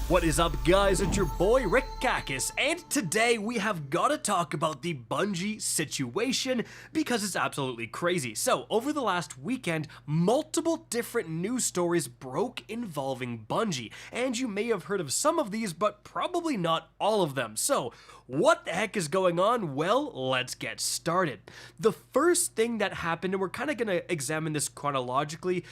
What is up, guys? It's your boy Rick Kakis, and today we have got to talk about the Bungie situation because it's absolutely crazy. So, over the last weekend, multiple different news stories broke involving Bungie, and you may have heard of some of these, but probably not all of them. So, what the heck is going on? Well, let's get started. The first thing that happened, and we're kind of going to examine this chronologically,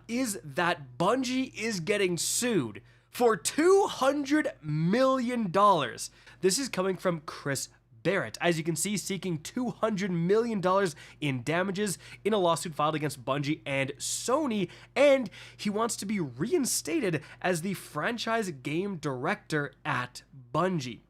is that Bungie is getting sued for $200 million. This is coming from Chris Barrett, as you can see, seeking $200 million in damages in a lawsuit filed against Bungie and Sony, and he wants to be reinstated as the franchise game director at Bungie.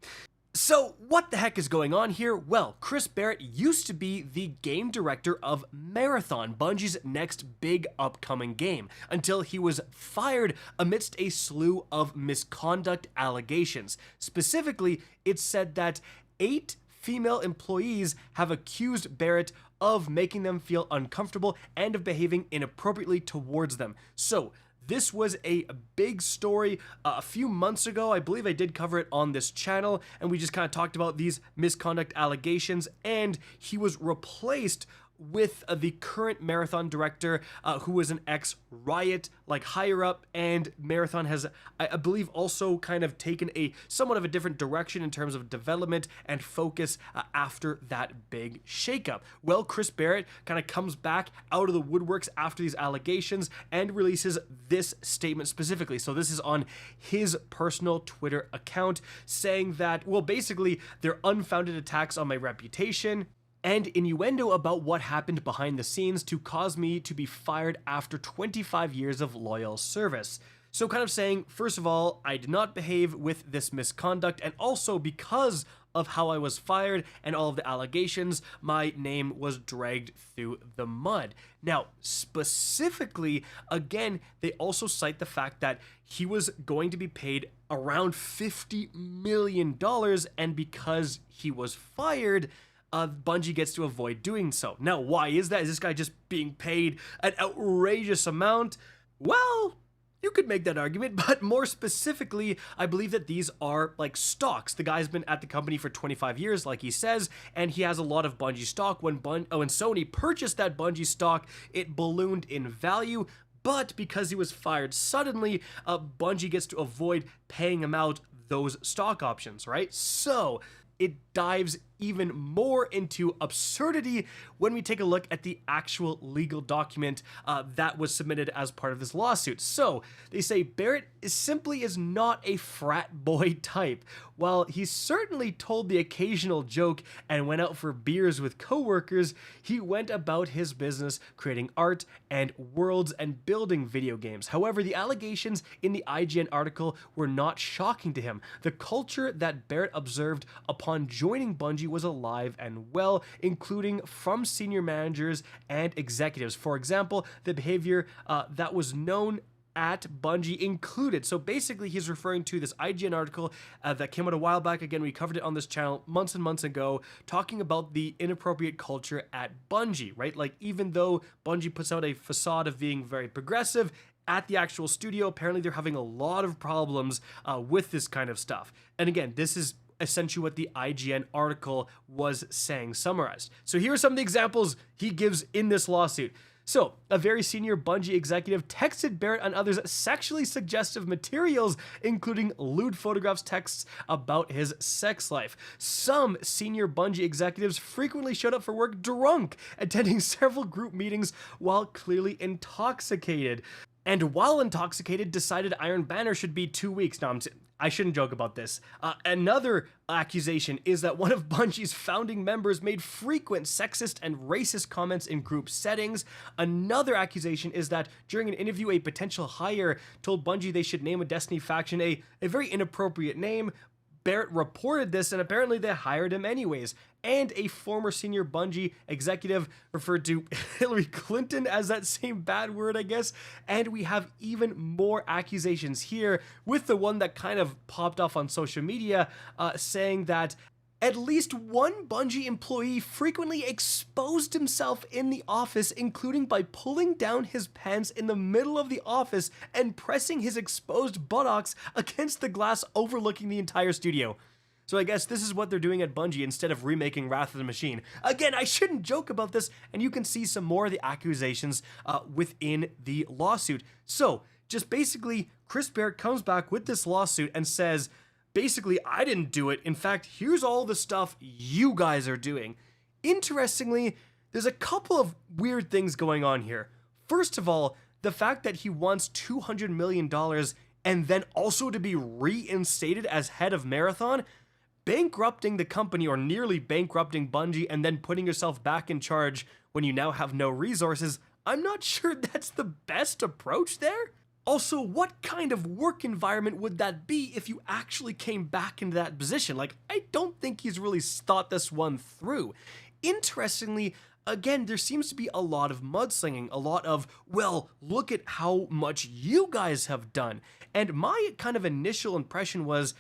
So, what the heck is going on here? Well, Chris Barrett used to be the game director of Marathon, Bungie's next big upcoming game, until he was fired amidst a slew of misconduct allegations. Specifically, it's said that 8 female employees have accused Barrett of making them feel uncomfortable and of behaving inappropriately towards them. So, this was a big story a few months ago. I believe I did cover it on this channel, and we just kind of talked about these misconduct allegations, and he was replaced with the current Marathon director, who was an ex-Riot, like, higher up, and Marathon has, I believe, also kind of taken a somewhat of a different direction in terms of development and focus after that big shakeup. Well, Chris Barrett kind of comes back out of the woodworks after these allegations and releases this statement specifically. So this is on his personal Twitter account, saying that, well, basically, they're unfounded attacks on my reputation and innuendo about what happened behind the scenes to cause me to be fired after 25 years of loyal service. So kind of saying, first of all, I did not behave with this misconduct, and also because of how I was fired and all of the allegations, my name was dragged through the mud. Now, specifically, again, they also cite the fact that he was going to be paid around $50 million, and because he was fired, Bungie gets to avoid doing so. Now, why is that? Is this guy just being paid an outrageous amount? Well, you could make that argument, but more specifically, I believe that these are like stocks. The guy's been at the company for 25 years, like he says, and he has a lot of Bungie stock. When Sony purchased that Bungie stock, it ballooned in value, but because he was fired suddenly, Bungie gets to avoid paying him out those stock options, right? So it dives even more into absurdity when we take a look at the actual legal document that was submitted as part of this lawsuit. So they say Barrett is not a frat boy type. While he certainly told the occasional joke and went out for beers with coworkers, he went about his business creating art and worlds and building video games. However, the allegations in the IGN article were not shocking to him. The culture that Barrett observed upon joining Bungie was alive and well, including from senior managers and executives. For example, the behavior that was known at Bungie included. So basically, he's referring to this IGN article that came out a while back. Again, we covered it on this channel months and months ago, talking about the inappropriate culture at Bungie, right? Like, even though Bungie puts out a facade of being very progressive, at the actual studio, apparently they're having a lot of problems with this kind of stuff. And again, this is essentially what the IGN article was saying summarized. So here are some of the examples he gives in this lawsuit. So, a very senior Bungie executive texted Barrett and others sexually suggestive materials, including lewd photographs, texts about his sex life. Some senior Bungie executives frequently showed up for work drunk, attending several group meetings while clearly intoxicated. And while intoxicated, decided Iron Banner should be 2 weeks. No, I shouldn't joke about this. Another accusation is that one of Bungie's founding members made frequent sexist and racist comments in group settings. Another accusation is that during an interview, a potential hire told Bungie they should name a Destiny faction a very inappropriate name. Barrett reported this, and apparently they hired him anyways. And a former senior Bungie executive referred to Hillary Clinton as that same bad word, I guess. And we have even more accusations here, with the one that kind of popped off on social media, saying that At least one Bungie employee frequently exposed himself in the office, including by pulling down his pants in the middle of the office and pressing his exposed buttocks against the glass overlooking the entire studio. So I guess this is what they're doing at Bungie instead of remaking Wrath of the Machine. Again, I shouldn't joke about this, and you can see some more of the accusations within the lawsuit. So, just basically, Chris Barrett comes back with this lawsuit and says, basically, I didn't do it. In fact, here's all the stuff you guys are doing. Interestingly, there's a couple of weird things going on here. First of all, the fact that he wants $200 million and then also to be reinstated as head of Marathon, bankrupting the company or nearly bankrupting Bungie and then putting yourself back in charge when you now have no resources, I'm not sure that's the best approach there. Also, what kind of work environment would that be if you actually came back into that position? Like, I don't think he's really thought this one through. Interestingly, again, there seems to be a lot of mudslinging, a lot of, well, look at how much you guys have done. And my kind of initial impression was,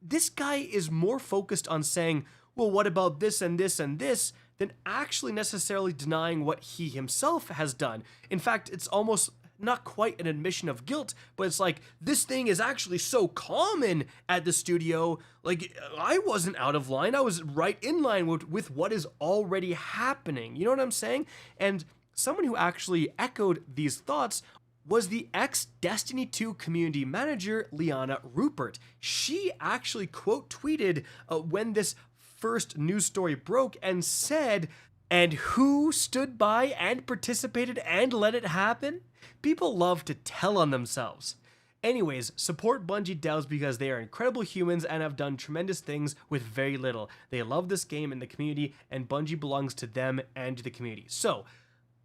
this guy is more focused on saying, well, what about this and this and this, than actually necessarily denying what he himself has done. In fact, it's almost not quite an admission of guilt, but it's like, this thing is actually so common at the studio. Like, I wasn't out of line. I was right in line with what is already happening. You know what I'm saying? And someone who actually echoed these thoughts was the ex-Destiny 2 community manager, Liana Rupert. She actually quote tweeted when this first news story broke and said, "And who stood by and participated and let it happen? People love to tell on themselves." Anyways, support Bungie devs because they are incredible humans and have done tremendous things with very little. They love this game and the community, and Bungie belongs to them and to the community. So,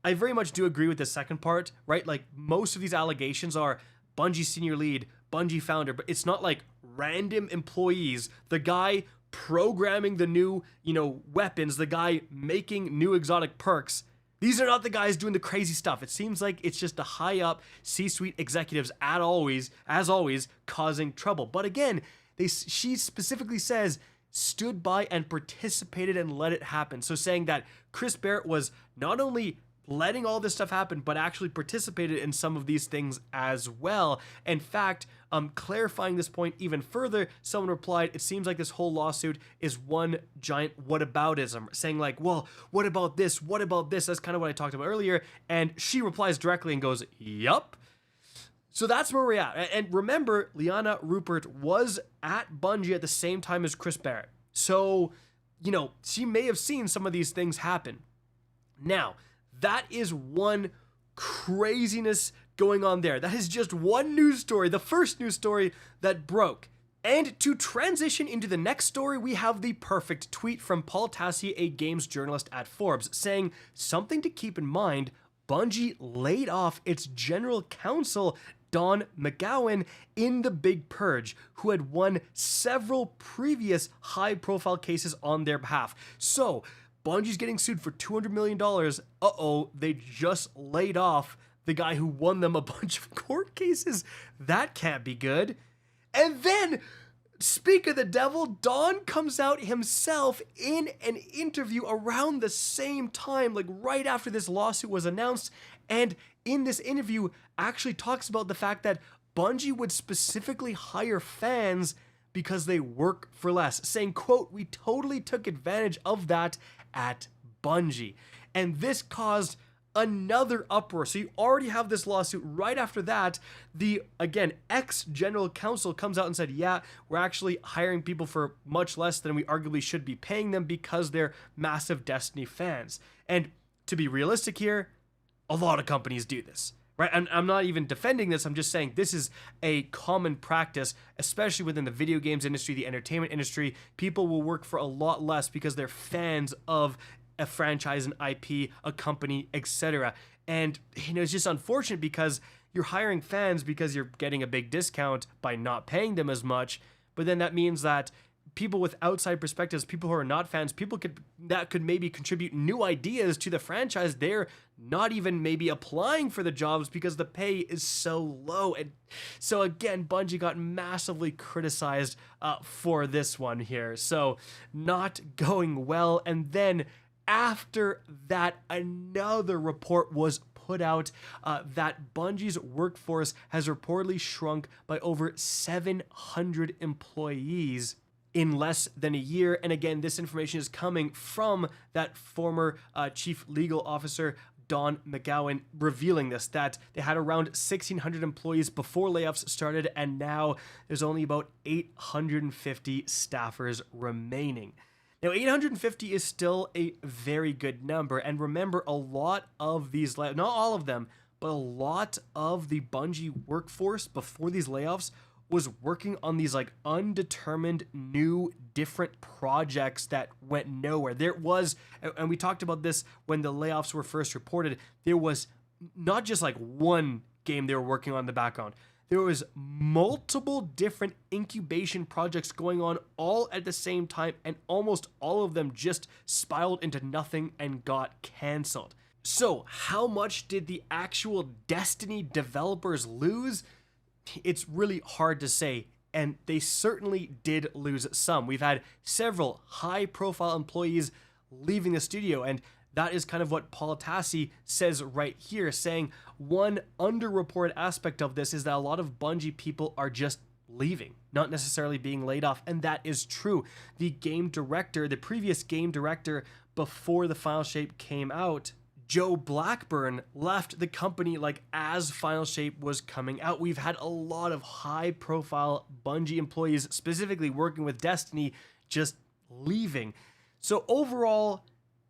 I very much do agree with the second part, right? Like, most of these allegations are Bungie senior lead, Bungie founder, but it's not like random employees. The guy programming the new, weapons, the guy making new exotic perks. These are not the guys doing the crazy stuff. It seems like it's just the high up C-suite executives as always, causing trouble. But again, she specifically says, stood by and participated and let it happen. So saying that Chris Barrett was not only letting all this stuff happen, but actually participated in some of these things as well. In fact, clarifying this point even further, someone replied, it seems like this whole lawsuit is one giant whataboutism, saying like, well, what about this? What about this? That's kind of what I talked about earlier. And she replies directly and goes, yup. So that's where we're at. And remember, Liana Rupert was at Bungie at the same time as Chris Barrett. So, she may have seen some of these things happen. Now, that is one craziness going on there. That is just one news story, the first news story that broke. And to transition into the next story, we have the perfect tweet from Paul Tassi, a games journalist at Forbes, saying, something to keep in mind, Bungie laid off its general counsel, Don McGowan, in the Big Purge, who had won several previous high-profile cases on their behalf. So, Bungie's getting sued for $200 million. Uh-oh, they just laid off the guy who won them a bunch of court cases. That can't be good. And then, speak of the devil, Don comes out himself in an interview around the same time, like right after this lawsuit was announced, and in this interview actually talks about the fact that Bungie would specifically hire fans because they work for less, saying, quote, "We totally took advantage of that at Bungie." And this caused another uproar. So you already have this lawsuit. Right after that, the, again, ex-general counsel comes out and said, yeah, we're actually hiring people for much less than we arguably should be paying them because they're massive Destiny fans. And to be realistic here, a lot of companies do this. Right? And I'm not even defending this. I'm just saying this is a common practice, especially within the video games industry, the entertainment industry. People will work for a lot less because they're fans of a franchise, an IP, a company, etc. And, it's just unfortunate because you're hiring fans because you're getting a big discount by not paying them as much. But then that means that people with outside perspectives, people who are not fans, people that could maybe contribute new ideas to the franchise, they're not even maybe applying for the jobs because the pay is so low. And so again, Bungie got massively criticized for this one here. So not going well. And then after that, another report was put out that Bungie's workforce has reportedly shrunk by over 700 employees in less than a year. And again, this information is coming from that former chief legal officer, Don McGowan, revealing this, that they had around 1,600 employees before layoffs started, and now there's only about 850 staffers remaining. Now, 850 is still a very good number, and remember, a lot of these, not all of them, but a lot of the Bungie workforce before these layoffs was working on these like undetermined new different projects that went nowhere. There was, and we talked about this when the layoffs were first reported, there was not just like one game they were working on in the background. There was multiple different incubation projects going on all at the same time, and almost all of them just spiraled into nothing and got canceled. So how much did the actual Destiny developers lose? It's really hard to say, and they certainly did lose some. We've had several high-profile employees leaving the studio, and that is kind of what Paul Tassi says right here, saying one underreported aspect of this is that a lot of Bungie people are just leaving, not necessarily being laid off, and that is true. The game director, the previous game director before the Final Shape came out, Joe Blackburn, left the company like as Final Shape was coming out. We've had a lot of high-profile Bungie employees, specifically working with Destiny, just leaving. So overall,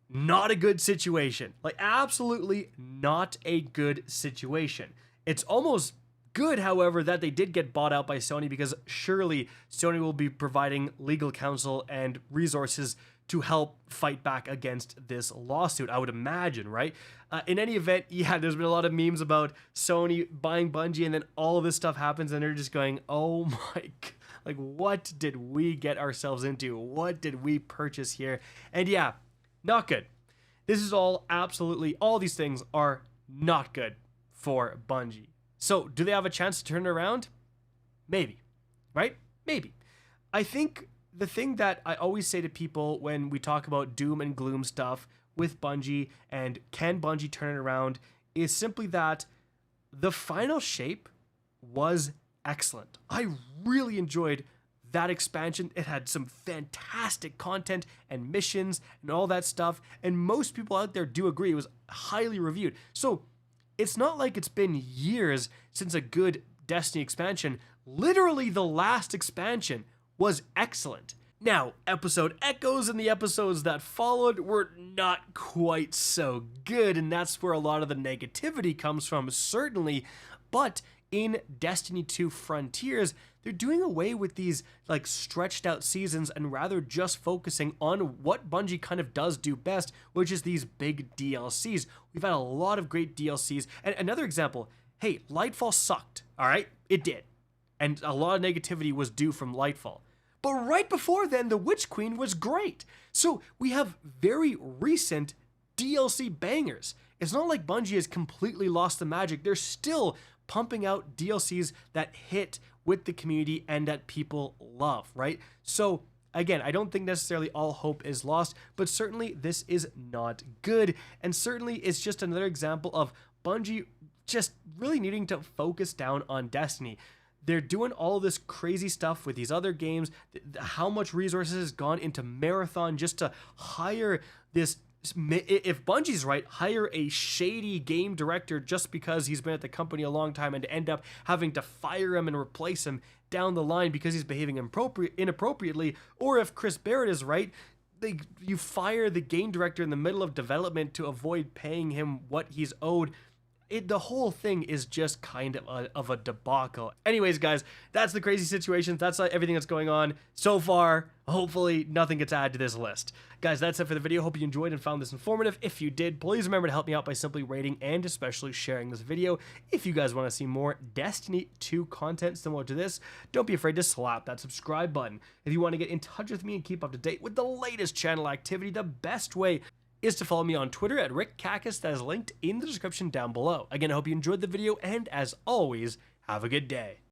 not a good situation. Like, absolutely not a good situation. It's almost good, however, that they did get bought out by Sony, because surely Sony will be providing legal counsel and resources to help fight back against this lawsuit, I would imagine, right? In any event, yeah, there's been a lot of memes about Sony buying Bungie, and then all of this stuff happens, and they're just going, oh my, like, what did we get ourselves into? What did we purchase here? And yeah, not good. This is all absolutely, all these things are not good for Bungie. So do they have a chance to turn it around? Maybe, right? Maybe. I think the thing that I always say to people when we talk about doom and gloom stuff with Bungie and can Bungie turn it around is simply that the Final Shape was excellent. I really enjoyed that expansion. It had some fantastic content and missions and all that stuff, and most people out there do agree it was highly reviewed. So it's not like it's been years since a good Destiny expansion. Literally the last expansion was excellent. Now, episode Echoes and the episodes that followed were not quite so good, and that's where a lot of the negativity comes from, certainly. But in Destiny 2 Frontiers, they're doing away with these like stretched out seasons and rather just focusing on what Bungie kind of does do best, which is these big DLCs. We've had a lot of great DLCs. And another example, hey, Lightfall sucked, all right? It did. And a lot of negativity was due from Lightfall. But right before then, the Witch Queen was great. So we have very recent DLC bangers. It's not like Bungie has completely lost the magic. They're still pumping out DLCs that hit with the community and that people love, right? So again, I don't think necessarily all hope is lost, but certainly this is not good. And certainly it's just another example of Bungie just really needing to focus down on Destiny. They're doing all this crazy stuff with these other games. How much resources has gone into Marathon just to hire this, if Bungie's right, hire a shady game director just because he's been at the company a long time and end up having to fire him and replace him down the line because he's behaving inappropriately. Or if Chris Barrett is right, you fire the game director in the middle of development to avoid paying him what he's owed. the whole thing is just kind of a debacle. Anyways, guys, that's the crazy situation. That's everything that's going on so far. Hopefully nothing gets added to this list. Guys, that's it for the video. Hope you enjoyed and found this informative. If you did, please remember to help me out by simply rating and especially sharing this video. If you guys want to see more Destiny 2 content similar to this, don't be afraid to slap that subscribe button. If you want to get in touch with me and keep up to date with the latest channel activity, the best way is to follow me on Twitter at RickCacus. That is linked in the description down below. Again, I hope you enjoyed the video, and as always, have a good day.